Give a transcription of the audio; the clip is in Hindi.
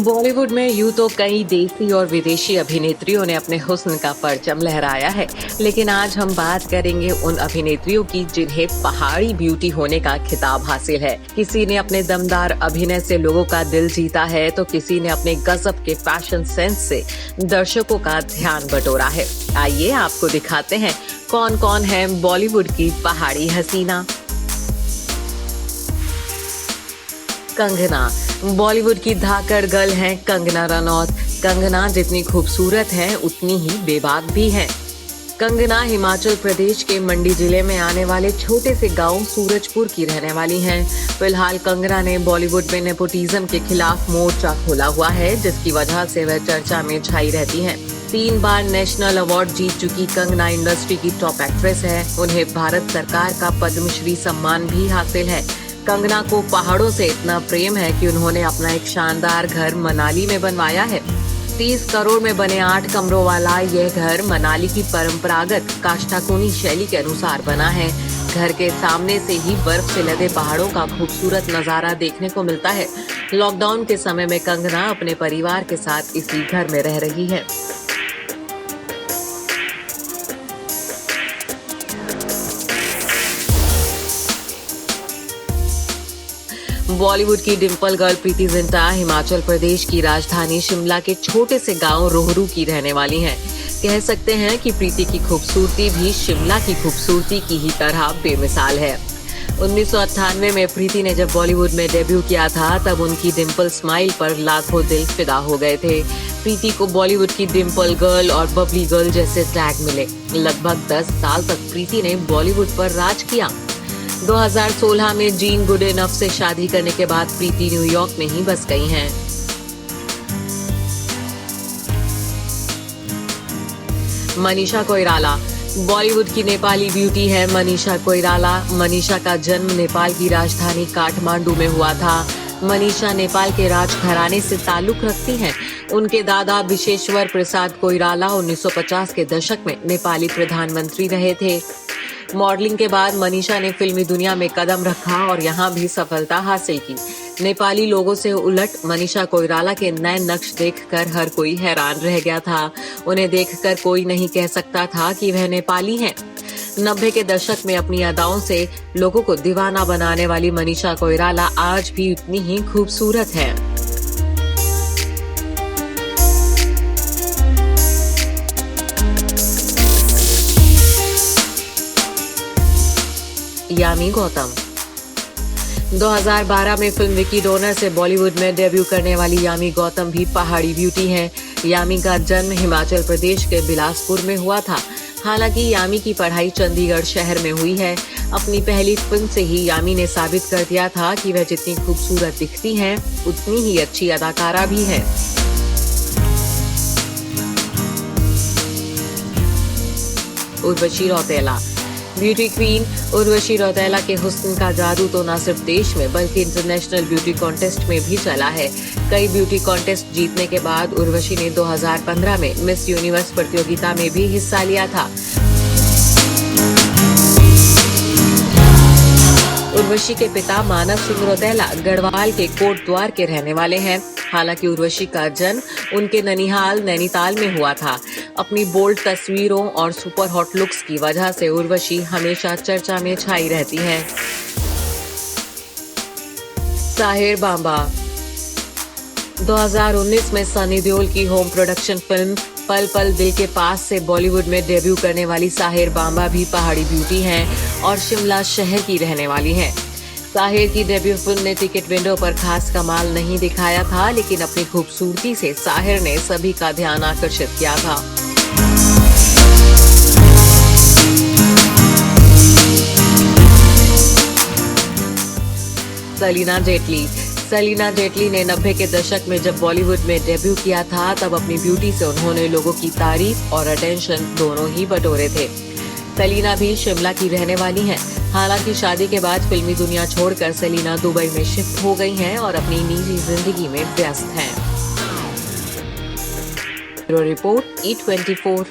बॉलीवुड में यूं तो कई देसी और विदेशी अभिनेत्रियों ने अपने हुस्न का परचम लहराया है, लेकिन आज हम बात करेंगे उन अभिनेत्रियों की जिन्हें पहाड़ी ब्यूटी होने का खिताब हासिल है। किसी ने अपने दमदार अभिनय से लोगों का दिल जीता है, तो किसी ने अपने गजब के फैशन सेंस से दर्शकों का ध्यान बटोरा है। आइए आपको दिखाते हैं कौन कौन है बॉलीवुड की पहाड़ी हसीना। कंगना बॉलीवुड की धाकड़ गर्ल हैं कंगना रनौत। कंगना जितनी खूबसूरत हैं उतनी ही बेबाक भी हैं। कंगना हिमाचल प्रदेश के मंडी जिले में आने वाले छोटे से गांव सूरजपुर की रहने वाली हैं। फिलहाल कंगना ने बॉलीवुड में नेपोटिज्म के खिलाफ मोर्चा खोला हुआ है, जिसकी वजह से वह चर्चा में छाई रहती हैं। 3 बार नेशनल अवार्ड जीत चुकी कंगना इंडस्ट्री की टॉप एक्ट्रेस है। उन्हें भारत सरकार का पद्मश्री सम्मान भी हासिल है। कंगना को पहाड़ों से इतना प्रेम है कि उन्होंने अपना एक शानदार घर मनाली में बनवाया है। 30 करोड़ में बने 8 कमरों वाला यह घर मनाली की परंपरागत काष्ठाकुनी शैली के अनुसार बना है। घर के सामने से ही बर्फ से लदे पहाड़ों का खूबसूरत नजारा देखने को मिलता है। लॉकडाउन के समय में कंगना अपने परिवार के साथ इसी घर में रह रही है। बॉलीवुड की डिम्पल गर्ल प्रीति जिंटा हिमाचल प्रदेश की राजधानी शिमला के छोटे से गांव रोहरू की रहने वाली हैं। कह सकते हैं कि प्रीति की खूबसूरती भी शिमला की खूबसूरती की ही तरह बेमिसाल है। 1998 में प्रीति ने जब बॉलीवुड में डेब्यू किया था, तब उनकी डिम्पल स्माइल पर लाखों दिल फिदा हो गए थे। प्रीति को बॉलीवुड की डिम्पल गर्ल और बबली गर्ल जैसे टैग मिले। लगभग 10 साल तक प्रीति ने बॉलीवुड पर राज किया। 2016 में जीन गुडइनफ से शादी करने के बाद प्रीति न्यूयॉर्क में ही बस गई हैं। मनीषा कोइराला बॉलीवुड की नेपाली ब्यूटी है मनीषा कोइराला। मनीषा का जन्म नेपाल की राजधानी काठमांडू में हुआ था। मनीषा नेपाल के राजघराने से ताल्लुक रखती हैं। उनके दादा विशेश्वर प्रसाद कोइराला 1950 के दशक में नेपाली प्रधानमंत्री रहे थे। मॉडलिंग के बाद मनीषा ने फिल्मी दुनिया में कदम रखा और यहाँ भी सफलता हासिल की। नेपाली लोगों से उलट मनीषा कोइराला के नए नक्श देखकर हर कोई हैरान रह गया था। उन्हें देखकर कोई नहीं कह सकता था कि वह नेपाली हैं। 90 के दशक में अपनी अदाओं से लोगों को दीवाना बनाने वाली मनीषा कोइराला आज भी उतनी ही खूबसूरत है। यामी गौतम 2012 में फिल्म विकी डोनर से बॉलीवुड में डेब्यू करने वाली यामी गौतम भी पहाड़ी ब्यूटी हैं। यामी का जन्म हिमाचल प्रदेश के बिलासपुर में हुआ था। हालांकि यामी की पढ़ाई चंडीगढ़ शहर में हुई है। अपनी पहली फिल्म से ही यामी ने साबित कर दिया था कि वह जितनी खूबसूरत दिखती हैं, उतनी ही अच्छी अदाकारा भी है। उर्वशी रौतेला ब्यूटी क्वीन उर्वशी रौतेला के हुस्न का जादू तो न सिर्फ देश में बल्कि इंटरनेशनल ब्यूटी कॉन्टेस्ट में भी चला है। कई ब्यूटी कॉन्टेस्ट जीतने के बाद उर्वशी ने 2015 में मिस यूनिवर्स प्रतियोगिता में भी हिस्सा लिया था। उर्वशी के पिता मानव सिंह रौतेला गढ़वाल के कोटद्वार के रहने वाले हैं। हालांकि उर्वशी का जन्म उनके नैनीताल में हुआ था। अपनी बोल्ड तस्वीरों और सुपर हॉट लुक्स की वजह से उर्वशी हमेशा चर्चा में छाई रहती हैं। साहिर बांबा 2019 में सनी देओल की होम प्रोडक्शन फिल्म पल पल दिल के पास से बॉलीवुड में डेब्यू करने वाली साहिर बांबा भी पहाड़ी ब्यूटी हैं और शिमला शहर की रहने वाली हैं। साहिर की डेब्यू फिल्म ने टिकट विंडो पर खास कमाल नहीं दिखाया था, लेकिन अपनी खूबसूरती से साहिर ने सभी का ध्यान आकर्षित किया था। सलीना जेटली ने 90 के दशक में जब बॉलीवुड में डेब्यू किया था, तब अपनी ब्यूटी से उन्होंने लोगों की तारीफ और अटेंशन दोनों ही बटोरे थे। सलीना भी शिमला की रहने वाली हैं। हालांकि शादी के बाद फिल्मी दुनिया छोड़कर सलीना दुबई में शिफ्ट हो गई हैं और अपनी निजी जिंदगी में व्यस्त हैं। Report E24।